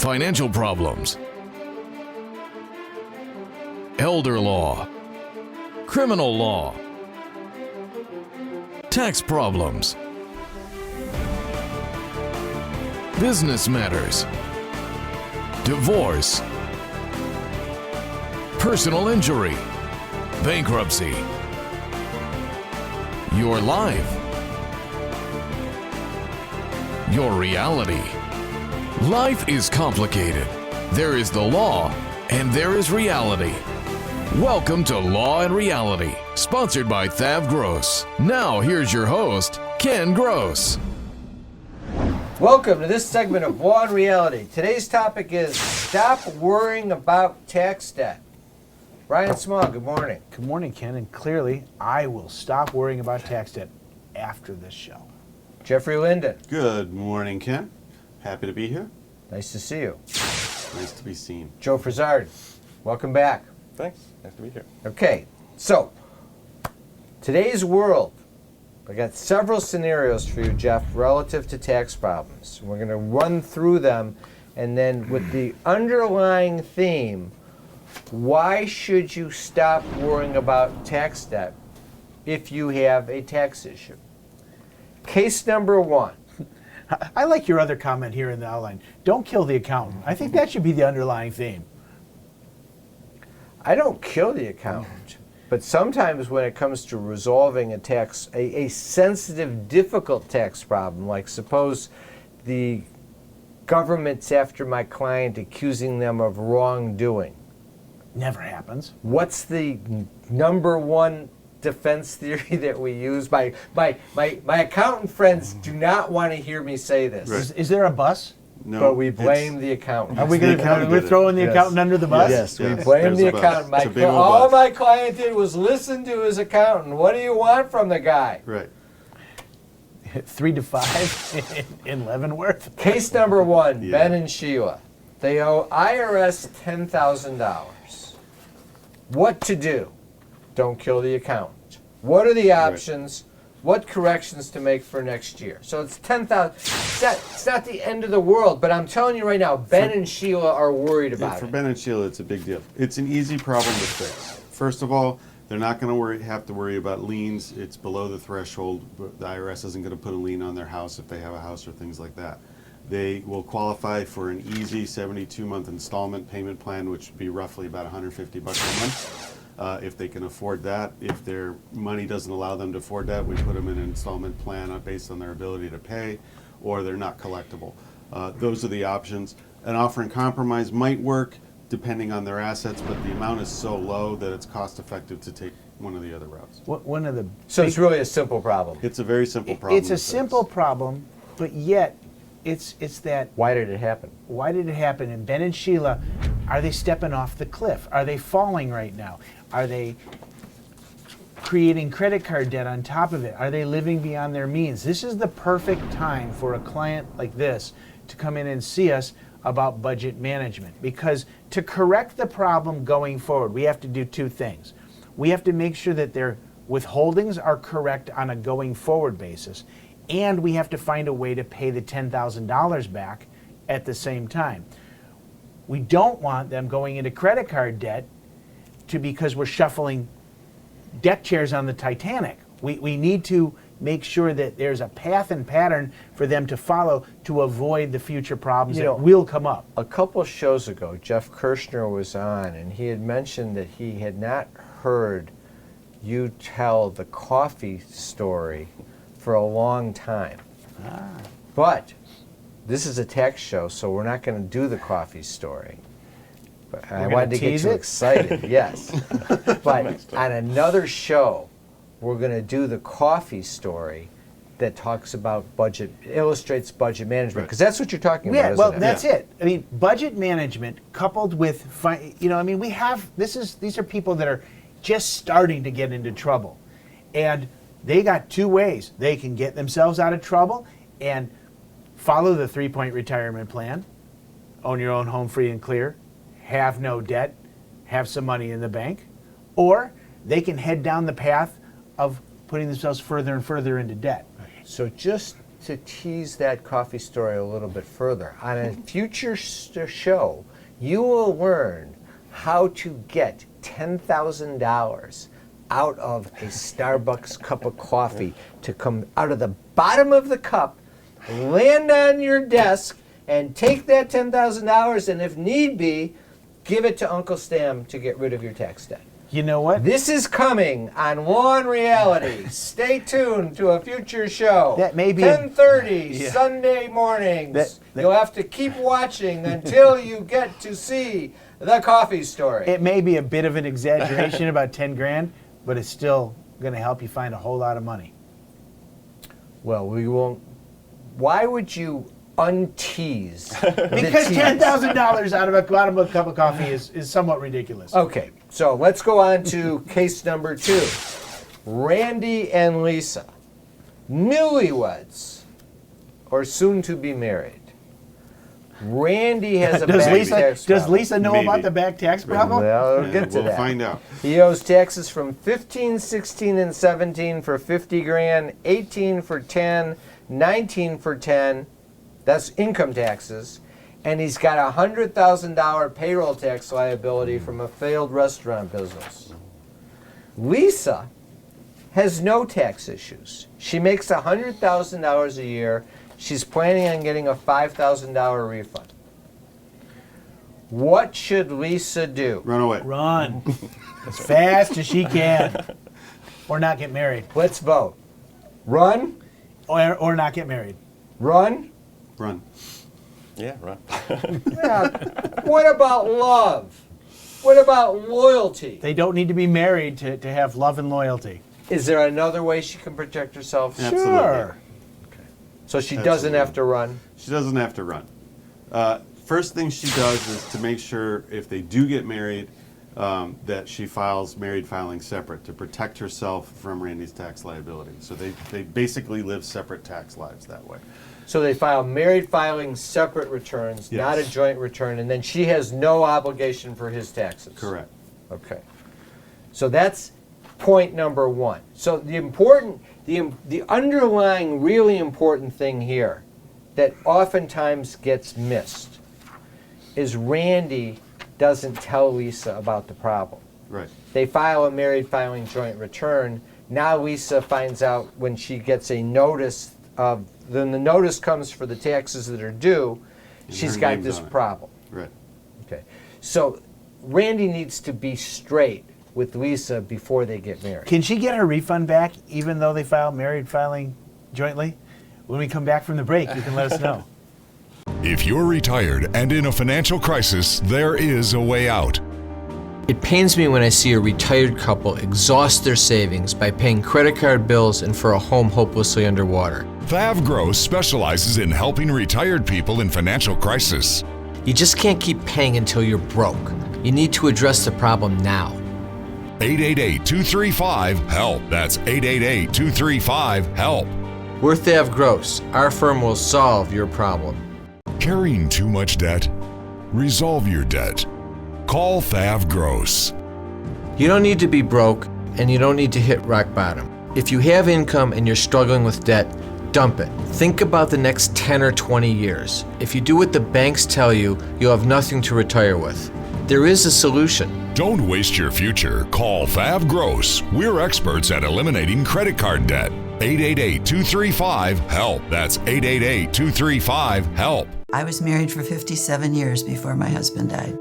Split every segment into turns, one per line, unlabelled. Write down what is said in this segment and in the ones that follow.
financial problems, elder law, criminal law, tax problems, business matters, divorce, personal injury, bankruptcy, your life, your reality. Life is complicated. There is the law and there is reality. Welcome to Law and Reality, sponsored by THAV GROSS. Now here's your host, Ken Gross.
Welcome to this segment of Law and Reality. Today's topic is stop worrying about tax debt. Brian Small, good morning.
Good morning, Ken, and clearly I will stop worrying about tax debt after this show.
Jeffrey Linden.
Good morning, Ken. Happy to be here.
Nice to see you.
Nice to be seen.
Joe Frizard, welcome back.
Thanks. Nice to be here.
Okay, so today's world, I got several scenarios for you, Jeff, relative to tax problems. We're going to run through them, and then with the underlying theme, why should you stop worrying about tax debt if you have a tax issue? Case number one.
I like your other comment here in the outline. Don't kill the accountant. I think that should be the underlying theme.
I don't kill the accountant, but sometimes when it comes to resolving a tax, a sensitive, difficult tax problem, like suppose the government's after my client accusing them of wrongdoing.
Never happens.
What's the number one defense theory that we use? My accountant friends do not want to hear me say this.
Right.
Is there a bus?
No,
But we blame the accountant.
Are we
The
going
accountant
to
did it.
throwing the
Yes.
accountant under the bus?
Yes, we
Yes,
blame
there's
the
a bus.
accountant.
It's a big old
All
bus.
my client did was listen to his accountant. What do you want from the guy?
Right.
3 to 5 in Leavenworth.
Case number one,
Yeah.
Ben and Sheila. They owe IRS $10,000. What to do? Don't kill the accountant. What are the options? What corrections to make for next year? So it's $10,000. It's not the end of the world, but I'm telling you right now, Ben and Sheila are worried
Yeah,
about
for
it.
Ben and Sheila, it's a big deal. It's an easy problem to fix. First of all, they're not going to have to worry about liens. It's below the threshold. But the IRS isn't going to put a lien on their house if they have a house or things like that. They will qualify for an easy 72-month installment payment plan, which would be roughly about $150 a month. If they can afford that. If their money doesn't allow them to afford that, we put them in an installment plan based on their ability to pay, or they're not collectible. Those are the options. An offer in compromise might work depending on their assets, but the amount is so low that it's cost effective to take one of the other routes.
One of the
So it's really a simple problem.
It's a very simple problem.
It's
to
a
fix.
simple problem, but yet it's that
Why did it happen?
why did it happen? And Ben and Sheila, are they stepping off the cliff? Are they falling right now? Are they creating credit card debt on top of it? Are they living beyond their means? This is the perfect time for a client like this to come in and see us about budget management, because to correct the problem going forward, we have to do two things. We have to make sure that their withholdings are correct on a going forward basis, and we have to find a way to pay the $10,000 back at the same time. We don't want them going into credit card debt because we're shuffling deck chairs on the Titanic. We need to make sure that there's a path and pattern for them to follow to avoid the future problems that will come up.
A couple shows ago, Jeff Kirshner was on, and he had mentioned that he had not heard you tell the coffee story for a long time. But this is a tax show, so we're not going to do the coffee story. But I wanted to get
tease
you
it?
excited, yes. But on another show, we're going to do the coffee story that talks about illustrates budget management, because that's what you're talking about,
Yeah,
isn't
well,
it?
that's it. I mean, budget management coupled with, we have, these are people that are just starting to get into trouble. And they got two ways. They can get themselves out of trouble and follow the 3-point retirement plan, own your own home free and clear, have no debt, have some money in the bank, or they can head down the path of putting themselves further and further into debt.
So just to tease that coffee story a little bit further. On a future show, you will learn how to get $10,000 out of a Starbucks cup of coffee to come out of the bottom of the cup, land on your desk, and take that $10,000 and, if need be, give it to Uncle Stam to get rid of your tax debt.
You know what?
This is coming on Law and Reality. Stay tuned to a future show.
That may be
10:30 Sunday mornings.
That-
You'll have to keep watching until you get to see the coffee story.
It may be a bit of an exaggeration, about 10 grand, but it's still going to help you find a whole lot of money.
Well, we won't. Why would you untease?
Because $10,000 out of a bottom of a cup of coffee is somewhat ridiculous.
Okay, so let's go on to case number 2. Randy and Lisa, newlyweds, or soon to be married. Randy has a
Does
back
Lisa,
tax
does
problem.
Lisa know
Maybe.
about the back tax problem?
Well, we'll get to
We'll
that.
find out.
He owes taxes from 15, 16, and 17 for 50 grand, 18 for 10, 19 for 10. That's income taxes. And he's got a $100,000 payroll tax liability from a failed restaurant business. Lisa has no tax issues. She makes $100,000 a year. She's planning on getting a $5,000 refund. What should Lisa do?
Run away.
Run as fast as she can, or not get married,
Let's vote. Run,
or not get married.
run.
Run.
Yeah, right.
Yeah. What about love? What about loyalty?
They don't need to be married to have love and loyalty.
Is there another way she can protect herself?
Absolutely.
Sure.
So she doesn't
Absolutely.
have to run?
She doesn't have to run. First thing she does is to make sure if they do get married, that she files married filing separate to protect herself from Randy's tax liability. So they basically live separate tax lives that way.
So they file married filing separate returns,
Yes.
not a joint return, and then she has no obligation for his taxes.
Correct.
Okay. So that's point number 1. So the underlying really important thing here that oftentimes gets missed is Randy doesn't tell Lisa about the problem.
Right.
They file a married filing joint return. Now Lisa finds out when she gets a notice of, then the notice comes for the taxes that are due,
And
she's
her
got
name's
this
on it.
problem.
Right.
Okay. So Randy needs to be straight with Lisa before they get married.
Can she get her refund back even though they file married filing jointly? When we come back from the break, you can let us know.
If you're retired and in a financial crisis, there is a way out.
It pains me when I see a retired couple exhaust their savings by paying credit card bills and for a home hopelessly underwater.
THAV GROSS specializes in helping retired people in financial crisis.
You just can't keep paying until you're broke. You need to address the problem now.
888-235-HELP. That's 888-235-HELP.
We're THAV GROSS. Our firm will solve your problem.
Carrying too much debt? Resolve your debt. Call THAV GROSS.
You don't need to be broke, and you don't need to hit rock bottom. If you have income and you're struggling with debt, dump it. Think about the next 10 or 20 years. If you do what the banks tell you, you'll have nothing to retire with. There is a solution.
Don't waste your future. Call THAV GROSS. We're experts at eliminating credit card debt. 888-235-HELP. That's 888-235-HELP.
I was married for 57 years before my husband died.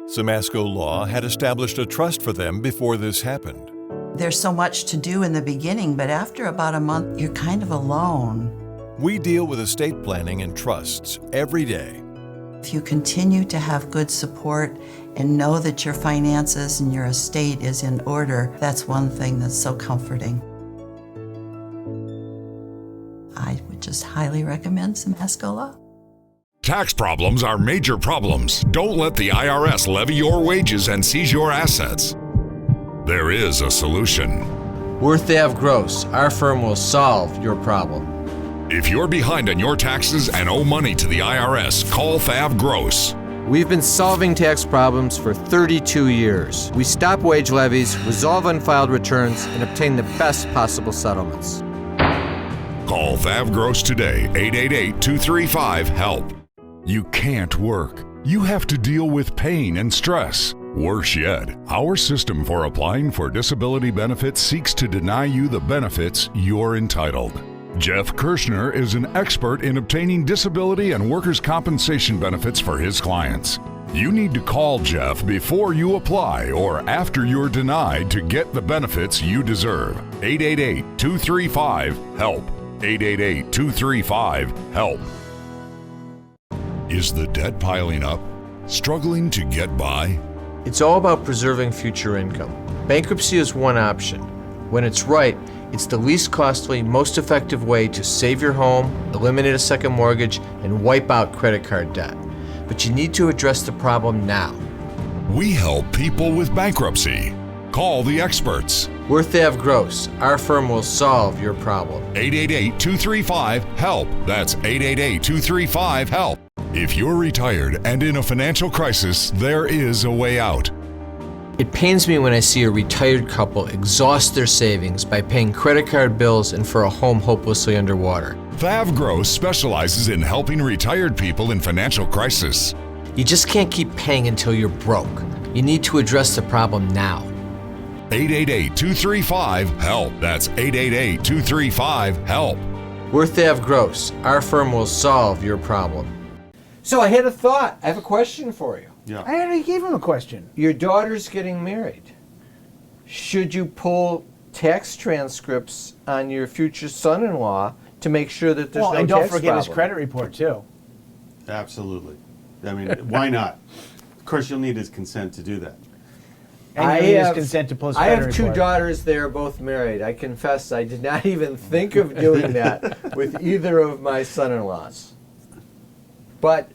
Simasco Law had established a trust for them before this happened.
There's so much to do in the beginning, but after about a month, you're kind of alone.
We deal with estate planning and trusts every day.
If you continue to have good support and know that your finances and your estate is in order, that's one thing that's so comforting. I would just highly recommend Simasco Law.
Tax problems are major problems. Don't let the IRS levy your wages and seize your assets. There is a solution.
We're THAV GROSS. Our firm will solve your problem.
If you're behind on your taxes and owe money to the IRS, call THAV GROSS.
We've been solving tax problems for 32 years. We stop wage levies, resolve unfiled returns, and obtain the best possible settlements.
Call THAV GROSS today, 888-235-HELP. You can't work. You have to deal with pain and stress. Worse yet, our system for applying for disability benefits seeks to deny you the benefits you're entitled. Jeff Kirschner is an expert in obtaining disability and workers' compensation benefits for his clients. You need to call Jeff before you apply or after you're denied to get the benefits you deserve. 888-235-HELP. 888-235-HELP. Is the debt piling up? Struggling to get by?
It's all about preserving future income. Bankruptcy is one option. When it's right, it's the least costly, most effective way to save your home, eliminate a second mortgage, and wipe out credit card debt. But you need to address the problem now.
We help people with bankruptcy. Call the experts.
We're THAV GROSS. Our firm will solve your problem.
888-235-HELP. That's 888-235-HELP. If you're retired and in a financial crisis, there is a way out.
It pains me when I see a retired couple exhaust their savings by paying credit card bills and for a home hopelessly underwater.
THAV GROSS specializes in helping retired people in financial crisis.
You just can't keep paying until you're broke. You need to address the problem now.
888-235-HELP. That's 888-235-HELP.
We're THAV GROSS. Our firm will solve your problem.
So I had a thought. I have a question for you.
Yeah.
I already gave him a question.
Your daughter's getting married. Should you pull tax transcripts on your future son-in-law to make sure that there's no
and don't
tax
forget his
problem?
credit report too.
Absolutely. I mean, why not? Of course, you'll need his consent to do that.
And you need his consent to pull his
I
credit
have two
report.
daughters. They are both married. I confess I did not even think of doing that with either of my son-in-laws. But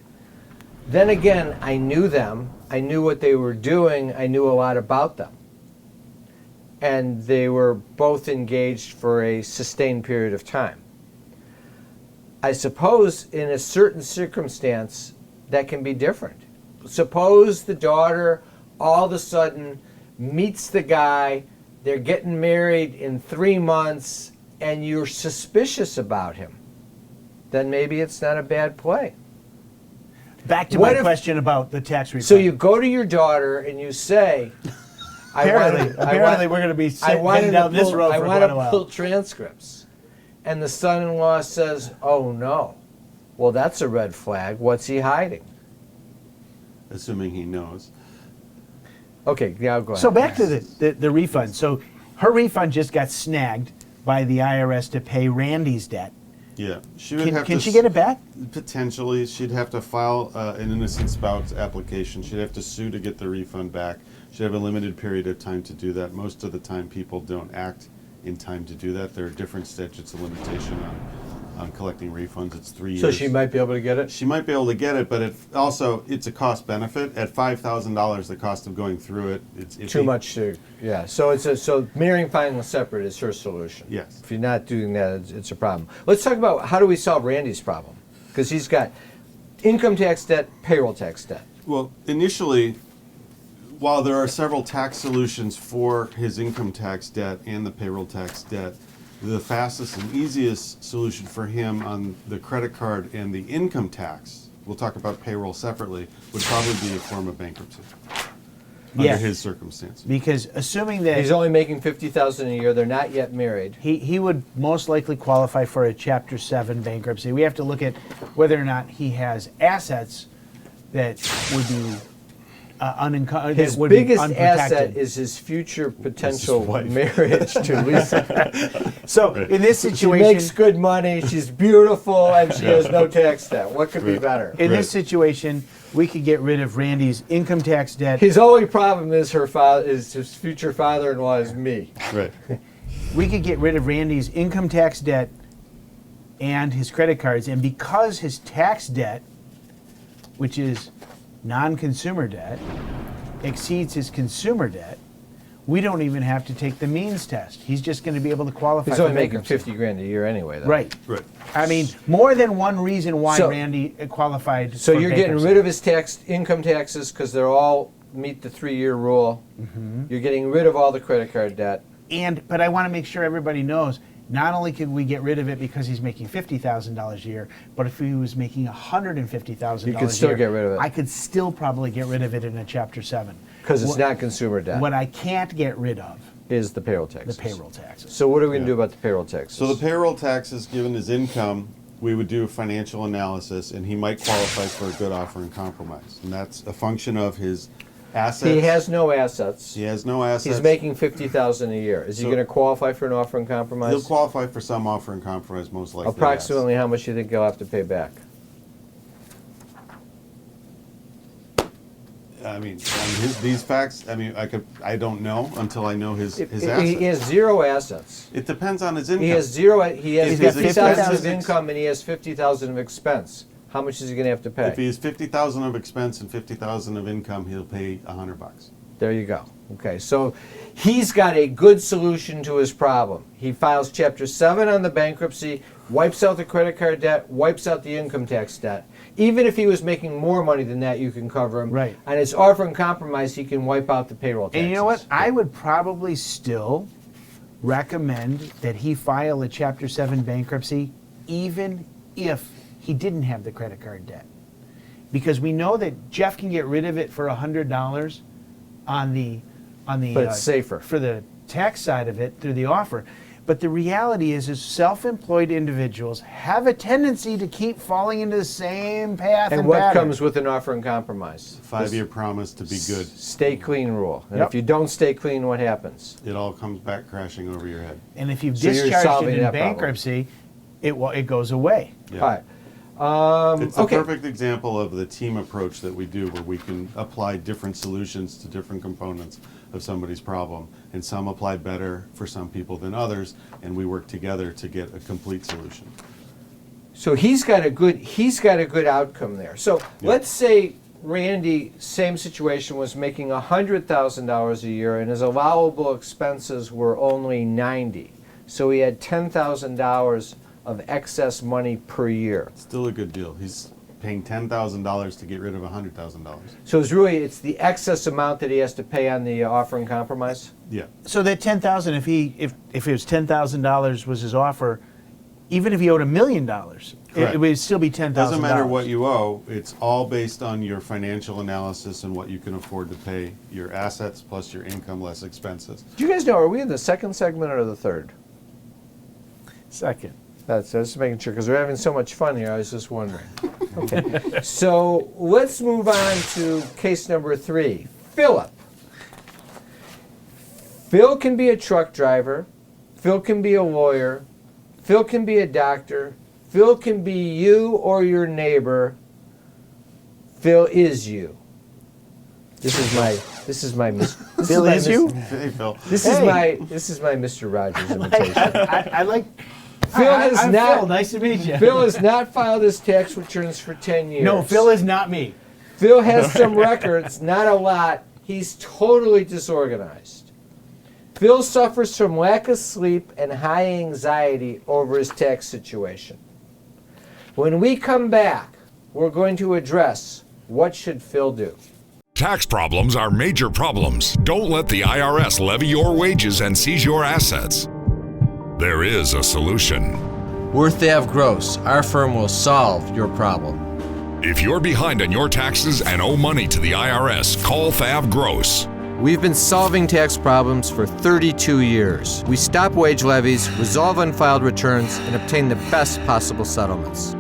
then again, I knew them. I knew what they were doing. I knew a lot about them. And they were both engaged for a sustained period of time. I suppose in a certain circumstance that can be different. Suppose the daughter all of a sudden meets the guy, they're getting married in 3 months, and you're suspicious about him. Then maybe it's not a bad play.
Back to
What
my
if-
question about the tax refund.
So you go to your daughter and you say,
Apparently we're going to be heading down this road
I
for
want
quite a
to
while.
pull transcripts. And the son-in-law says, oh no. Well, that's a red flag. What's he hiding?
Assuming he knows.
Okay, now go ahead.
So back to the refund. So her refund just got snagged by the IRS to pay Randy's debt.
Yeah. She would have
Can
to
she get it back?
Potentially. She'd have to file an innocent spouse application. She'd have to sue to get the refund back. She'd have a limited period of time to do that. Most of the time people don't act in time to do that. There are different statutes of limitation on collecting refunds. It's 3 years.
So she might be able to get it?
She might be able to get it, but it's a cost benefit. At $5,000, the cost of going through it, it's
Too much to, yeah. So so marrying, filing separate is her solution.
Yes.
If you're not doing that, it's a problem. Let's talk about how do we solve Randy's problem? Because he's got income tax debt, payroll tax debt.
Well, initially, while there are several tax solutions for his income tax debt and the payroll tax debt, the fastest and easiest solution for him on the credit card and the income tax, we'll talk about payroll separately, would probably be a form of bankruptcy under his circumstances.
Because assuming that
He's only making $50,000 a year. They're not yet married.
he would most likely qualify for a Chapter 7 bankruptcy. We have to look at whether or not he has assets that would be
His biggest asset is his future potential
wife.
marriage to Lisa.
So in this
She
situation,
makes good money, she's beautiful, and she has no tax debt. What could be better?
in this situation, we could get rid of Randy's income tax debt.
His only problem is his future father-in-law is me.
Right.
We could get rid of Randy's income tax debt and his credit cards, and because his tax debt, which is non-consumer debt, exceeds his consumer debt, we don't even have to take the means test. He's just going to be able to qualify
He's
for
only making
bankruptcy.
$50,000 a year anyway, though.
Right.
Right.
I mean, more than one reason why
So-
Randy qualified.
So
for
you're getting
bankruptcy.
rid of his income taxes because they're all meet the 3-year rule. You're getting rid of all the credit card debt.
But I want to make sure everybody knows not only could we get rid of it because he's making $50,000 a year, but if he was making $150,000
You could still
a year,
get rid of it.
I could still probably get rid of it in a Chapter 7.
Because it's
What-
not consumer debt.
What I can't get rid of,
is the payroll taxes.
the payroll taxes.
So what are we going to do about the payroll taxes?
So the payroll taxes, given his income, we would do a financial analysis, and he might qualify for a good offer and compromise. And that's a function of his assets.
He has no assets.
He has no assets.
He's making $50,000 a year. Is he
So-
going to qualify for an offer and compromise?
He'll qualify for some offer and compromise, most likely.
Approximately how much do you think he'll have to pay back?
Yes. I mean, these facts. I mean, I don't know until I know his assets.
He has zero assets.
It depends on his income.
He has zero. He has
If his
50,000 of
expenses-
income and he has 50,000 of expense. How much is he going to have to pay?
If he has 50,000 of expense and 50,000 of income, he'll pay $100.
There you go. Okay, so he's got a good solution to his problem. He files Chapter 7 on the bankruptcy, wipes out the credit card debt, wipes out the income tax debt. Even if he was making more money than that, you can cover him.
Right.
On his offer and compromise, he can wipe out the payroll taxes.
And you know what? I would probably still recommend that he file a Chapter 7 bankruptcy even if he didn't have the credit card debt. Because we know that Jeff can get rid of it for $100 on the
But it's safer.
for the tax side of it through the offer. But the reality is self-employed individuals have a tendency to keep falling into the same path and
what
pattern.
comes with an offer and compromise?
5-year promise to be good.
Stay clean rule. And
Yep.
if you don't stay clean, what happens?
It all comes back crashing over your head.
And if you've
So you're
discharged
solving
it in
that problem.
bankruptcy, it goes away.
Yeah.
All right.
It's the
Okay.
perfect example of the team approach that we do, where we can apply different solutions to different components of somebody's problem, and some apply better for some people than others, and we work together to get a complete solution.
So he's got a good outcome there. So let's say Randy, same situation, was making $100,000 a year and his allowable expenses were only $90,000. So he had $10,000 of excess money per year.
Still a good deal. He's paying $10,000 to get rid of $100,000.
So it's the excess amount that he has to pay on the offer and compromise.
Yeah.
So that $10,000, if it was $10,000 was his offer, even if he owed $1 million,
Correct.
it would still be $10,000.
Doesn't matter what you owe. It's all based on your financial analysis and what you can afford to pay, your assets plus your income less expenses.
Do you guys know, are we in the second segment or the third?
Second.
That's just making sure, because we're having so much fun here. I was just wondering. Okay. So let's move on to case number 3. Philip. Phil can be a truck driver. Phil can be a lawyer. Phil can be a doctor. Phil can be you or your neighbor. Phil is you. This is my
Phil is you?
Hey, Phil.
This is my Mr. Rogers imitation.
I like.
Phil has
I'm
not.
Phil. Nice to meet you.
Phil has not filed his tax returns for 10 years.
No, Phil is not me.
Phil has some records, not a lot. He's totally disorganized. Phil suffers from lack of sleep and high anxiety over his tax situation. When we come back, we're going to address what should Phil do.
Tax problems are major problems. Don't let the IRS levy your wages and seize your assets. There is a solution.
We're THAV GROSS. Our firm will solve your problem.
If you're behind on your taxes and owe money to the IRS, call THAV GROSS.
We've been solving tax problems for 32 years. We stop wage levies, resolve unfiled returns, and obtain the best possible settlements.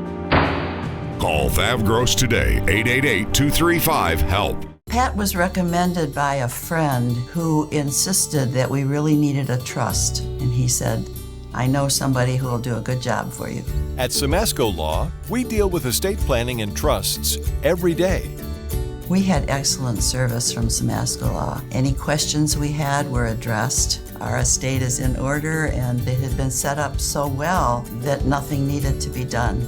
Call THAV GROSS today, 888-235-HELP.
Pat was recommended by a friend who insisted that we really needed a trust. And he said, I know somebody who will do a good job for you.
At Samasco Law, we deal with estate planning and trusts every day.
We had excellent service from Samasco Law. Any questions we had were addressed. Our estate is in order and it had been set up so well that nothing needed to be done.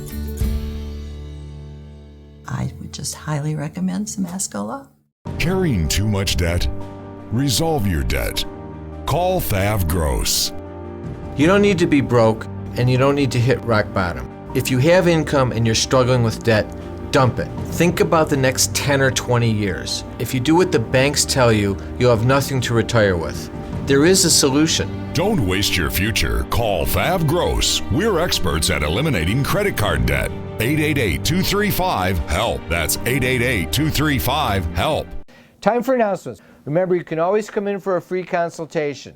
I would just highly recommend Samasco Law.
Carrying too much debt? Resolve your debt. Call THAV GROSS.
You don't need to be broke, and you don't need to hit rock bottom. If you have income and you're struggling with debt, dump it. Think about the next 10 or 20 years. If you do what the banks tell you, you'll have nothing to retire with. There is a solution.
Don't waste your future. Call THAV GROSS. We're experts at eliminating credit card debt. 888-235-HELP. That's 888-235-HELP.
Time for announcements. Remember, you can always come in for a free consultation.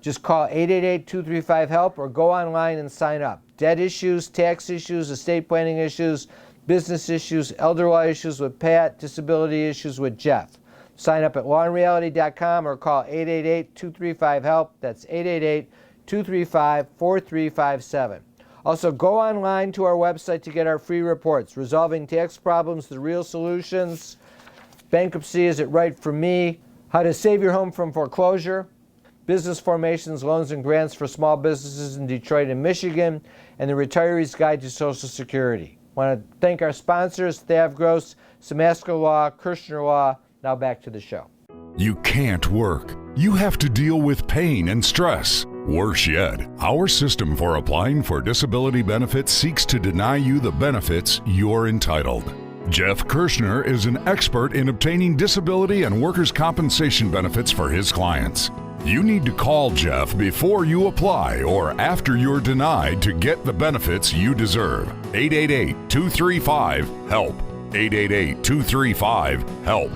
Just call 888-235-HELP or go online and sign up. Debt issues, tax issues, estate planning issues, business issues, elder law issues with Pat, disability issues with Jeff. Sign up at lawandreality.com or call 888-235-HELP. That's 888-235-4357. Also, go online to our website to get our free reports. Resolving tax problems, the real solutions. Bankruptcy, is it right for me? How to save your home from foreclosure. Business formations, loans, and grants for small businesses in Detroit and Michigan. And the Retiree's Guide to Social Security. I want to thank our sponsors, THAV GROSS, Samasco Law, Kirshner Law. Now back to the show.
You can't work. You have to deal with pain and stress. Worse yet, our system for applying for disability benefits seeks to deny you the benefits you're entitled. Jeff Kirshner is an expert in obtaining disability and workers' compensation benefits for his clients. You need to call Jeff before you apply or after you're denied to get the benefits you deserve. 888-235-HELP. 888-235-HELP.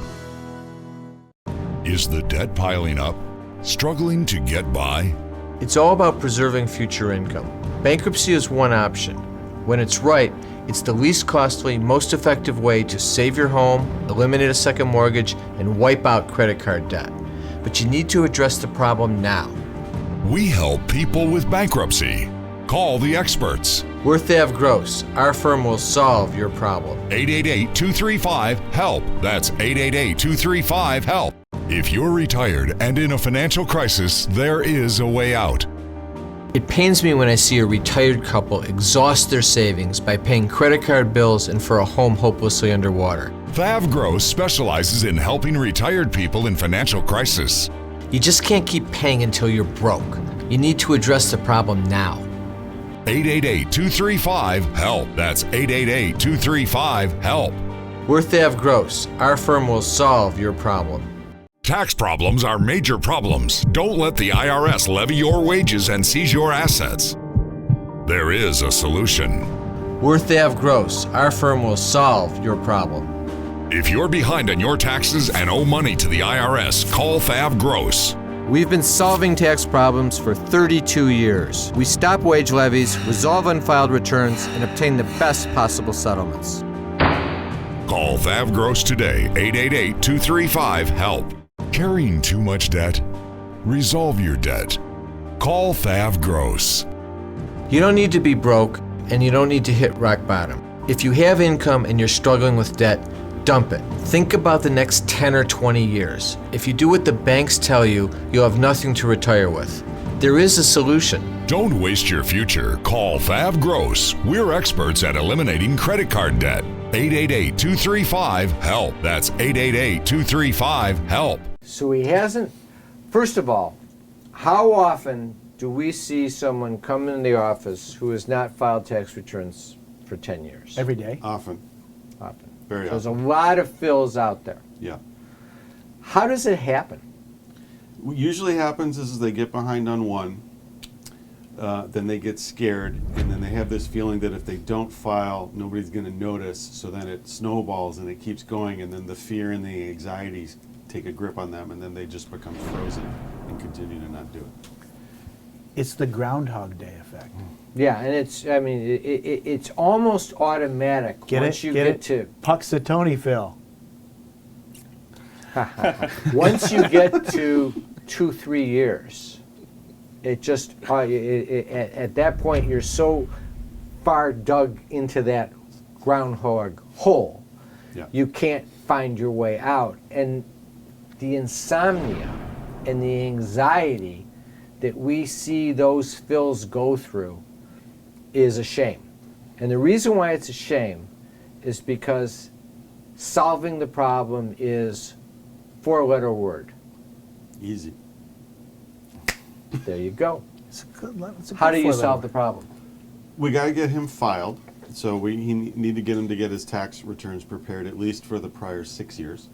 Is the debt piling up? Struggling to get by?
It's all about preserving future income. Bankruptcy is one option. When it's right, it's the least costly, most effective way to save your home, eliminate a second mortgage, and wipe out credit card debt. But you need to address the problem now.
We help people with bankruptcy. Call the experts.
We're THAV GROSS. Our firm will solve your problem.
888-235-HELP. That's 888-235-HELP. If you're retired and in a financial crisis, there is a way out.
It pains me when I see a retired couple exhaust their savings by paying credit card bills and for a home hopelessly underwater.
THAV GROSS specializes in helping retired people in financial crisis.
You just can't keep paying until you're broke. You need to address the problem now.
888-235-HELP. That's 888-235-HELP.
We're THAV GROSS. Our firm will solve your problem.
Tax problems are major problems. Don't let the IRS levy your wages and seize your assets. There is a solution.
We're THAV GROSS. Our firm will solve your problem.
If you're behind on your taxes and owe money to the IRS, call THAV GROSS.
We've been solving tax problems for 32 years. We stop wage levies, resolve unfiled returns, and obtain the best possible settlements.
Call THAV GROSS today, 888-235-HELP. Carrying too much debt? Resolve your debt. Call THAV GROSS.
You don't need to be broke, and you don't need to hit rock bottom. If you have income and you're struggling with debt, dump it. Think about the next 10 or 20 years. If you do what the banks tell you, you'll have nothing to retire with. There is a solution.
Don't waste your future. Call THAV GROSS. We're experts at eliminating credit card debt. 888-235-HELP. That's 888-235-HELP.
So he hasn't, first of all, how often do we see someone come in the office who has not filed tax returns for 10 years?
Every day.
Often.
Often.
Very
There's a
often.
lot of fills out there.
Yeah.
How does it happen?
What usually happens is they get behind on one, then they get scared, and then they have this feeling that if they don't file, nobody's going to notice, so then it snowballs and it keeps going, and then the fear and the anxieties take a grip on them, and then they just become frozen and continue to not do it.
It's the Groundhog Day effect.
Yeah, and it's, I mean, it's almost automatic once you get to
Puxatony, Phil.
once you get to 2-3 years, it just at that point you're so far dug into that groundhog hole,
Yeah.
you can't find your way out, and the insomnia and the anxiety that we see those fills go through is a shame. And the reason why it's a shame is because solving the problem is 4-letter word.
Easy.
There you go.
It's a good.
How do you solve the problem?
We got to get him filed, so we need to get him to get his tax returns prepared at least for the prior 6 years.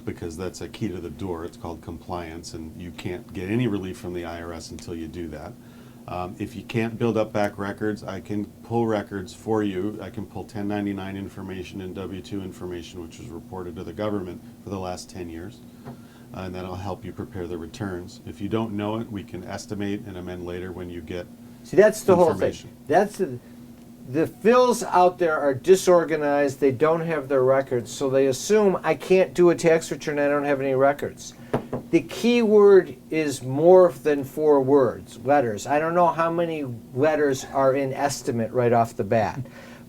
because that's a key to the door. It's called compliance, and you can't get any relief from the IRS until you do that. If you can't build up back records, I can pull records for you. I can pull 1099 information and W-2 information, which was reported to the government for the last 10 years. And that'll help you prepare the returns. If you don't know it, we can estimate and amend later when you get
See, that's the whole thing.
information.
That's the fills out there are disorganized. They don't have their records, so they assume I can't do a tax return. I don't have any records. The key word is more than 4 words, letters. I don't know how many letters are in estimate right off the bat,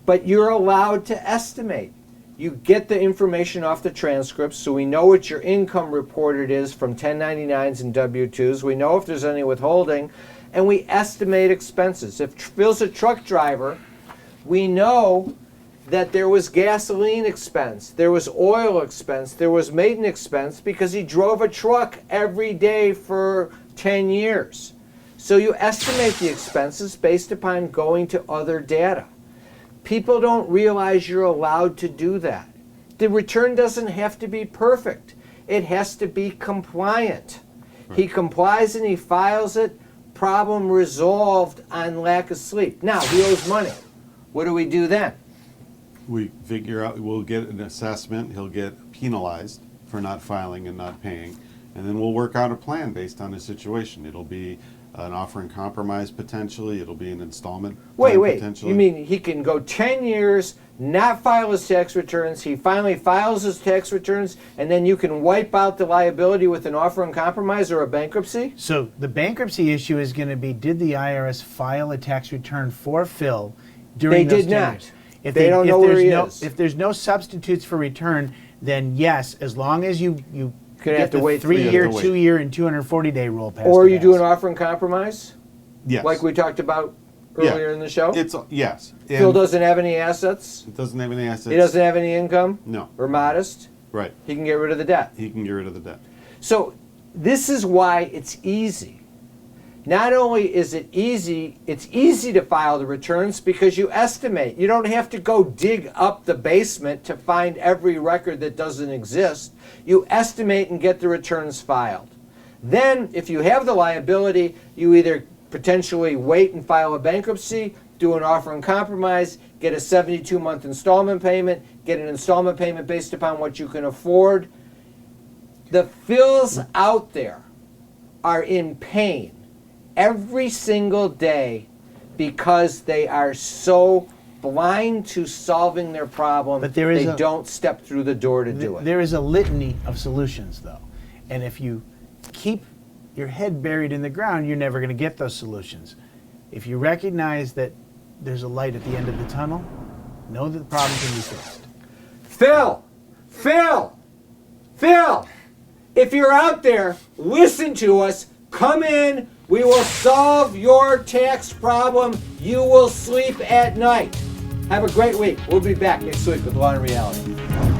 but you're allowed to estimate. You get the information off the transcripts, so we know what your income reported is from 1099s and W-2s. We know if there's any withholding, and we estimate expenses. If Phil's a truck driver, we know that there was gasoline expense, there was oil expense, there was maintenance expense because he drove a truck every day for 10 years. So you estimate the expenses based upon going to other data. People don't realize you're allowed to do that. The return doesn't have to be perfect. It has to be compliant. He complies and he files it, problem resolved on lack of sleep. Now, he owes money. What do we do then?
We figure out, we'll get an assessment, he'll get penalized for not filing and not paying, and then we'll work out a plan based on his situation. It'll be an offer in compromise potentially, it'll be an installment plan
Wait,
potentially.
you mean he can go 10 years, not file his tax returns, he finally files his tax returns, and then you can wipe out the liability with an offer in compromise or a bankruptcy?
So the bankruptcy issue is going to be, did the IRS file a tax return for Phil during
They
those
did
10
not.
years? If
They don't know where he is.
If there's no substitutes for return, then yes, as long as you
Gonna
get
have to
the
wait
3
3
year,
years.
2 year, and 240-day rule passed.
Or you do an
pass.
offer in compromise,
Yes.
like we talked about
Yeah.
earlier in the show?
It's, yes.
Phil
And
doesn't have any assets,
it doesn't have any assets.
he doesn't have any income,
No.
or modest,
Right.
he can get rid of the debt.
He can get rid of the debt.
So this is why it's easy. Not only is it easy, it's easy to file the returns because you estimate. You don't have to go dig up the basement to find every record that doesn't exist. You estimate and get the returns filed. Then, if you have the liability, you either potentially wait and file a bankruptcy, do an offer in compromise, get a 72-month installment payment, get an installment payment based upon what you can afford. The Phils out there are in pain every single day because they are so blind to solving their problem,
But there is
they
a-
don't step through the door to do it.
There is a litany of solutions, though. And if you keep your head buried in the ground, you're never going to get those solutions. If you recognize that there's a light at the end of the tunnel, know that the problem can be fixed.
Phil! If you're out there, listen to us. Come in. We will solve your tax problem. You will sleep at night. Have a great week. We'll be back next week with Law and Reality.